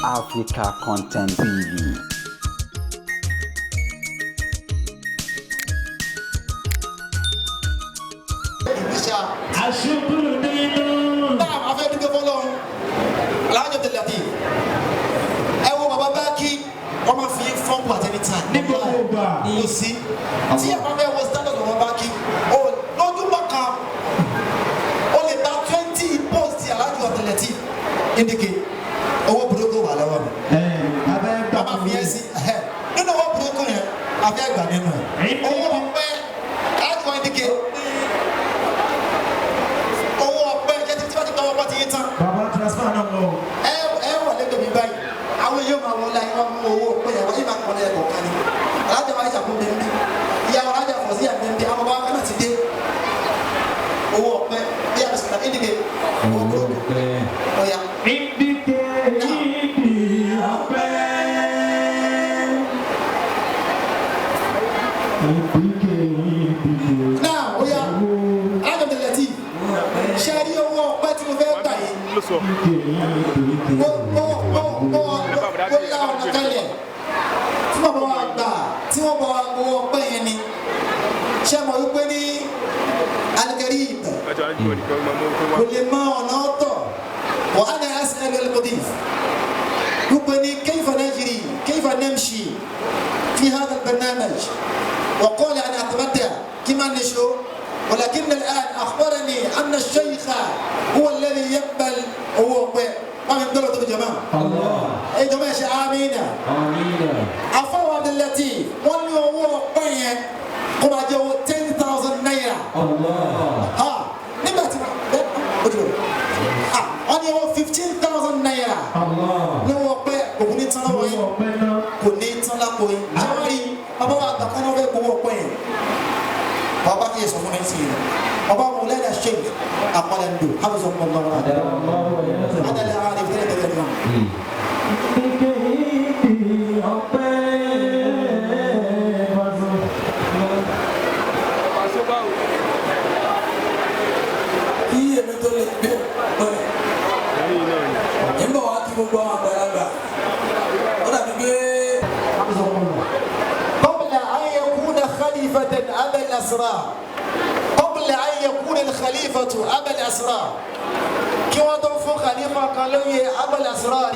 Africa Content TV. You see, was standard on Baki. Oh, no, you back only about 20 posts here, like you are relative. Indicate. Oh, Bruno, I love him. I'm yes, you know what Bruno here? I've got him. Oh, where I go indicate. Oh, where get it to the party. Baba transfer no. Let me buy. I will you my like one more. Where you are going to go. Otherwise, I won't be. Yeah, I was here. I'm about to today. Oh, yes, indicate. Oh, yeah. Now, we are out of the Latif. Share your walk, but you will die. وأنا أسأل المضيف كيف نجري كيف نمشي في هذا البرنامج وقال أنا أتمتع كما نشو ولكن الآن أخبرني أن الشيخ هو الذي يقبل هو ما من دولة الجماعة الله أي جماعة آمين أفوى عبد اللطيف واللي هو بين قم أجوا 10,000 نيرة الله ها نبات أني هو 15,000 نيرة الله لو بين كوني تلاوي كوني تلاوي جواري أبغى أتكلم في كوني بين بابا يسوع منسي بابا مولانا الشيخ أقول عنده حفظه الله أنا لا أعرف كذا اليوم أبا الأسرار قبل أن يكون الخليفة أبا الأسرار كما توفوا خليفة قالوا أبا الأسرار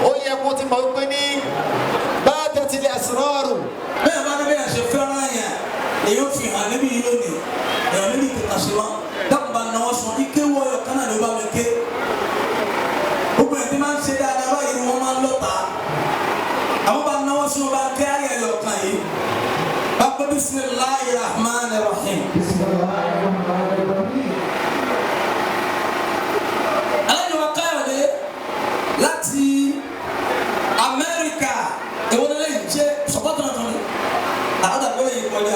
ويقول موقني باتت الأسرار ما أنا بيا شفرايا يوفي النبي يوني النبي تقشوا دم النواشون يكوا يكنا نبامك وبعد ما نسيت أنا باير وما لطا أما النواشون باكيا يلقاي بسم الله الرحمن الرحيم بسم الله الرحمن الرحيم أنا وقال لاتي أمريكا يقول لي شيء سبحان الله هذا بقول يقول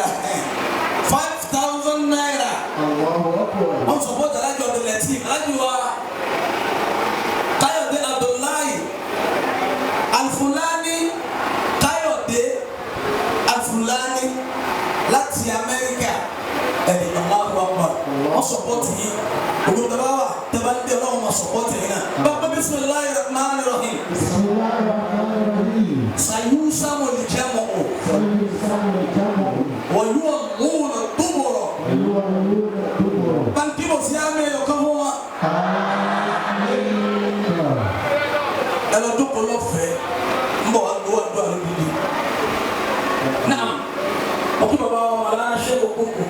5,000 نيرة الله أكبر أنا سبحان الله جود اللاتي أنا قال عبد الله الفلاني الفلاني láti Amẹ́ríkà ẹni Allahu Akbar wọ́n sọ̀pọ̀tì yìí gbogbo dábàá tẹ́bá ní ọlọ́run wọ́n sọ̀pọ̀tì yìí náà bàbá bismillahir rahmanir rahim sayusamu al-jam'u wa yu'alluna ad-dubura banki mo si ame yo kan fún wa ẹ lọ dúpọ̀ lọ́fẹ̀ẹ́ ń bọ̀ wá gbọ́ àdúrà lóbi náà. Baba wala shego kuku.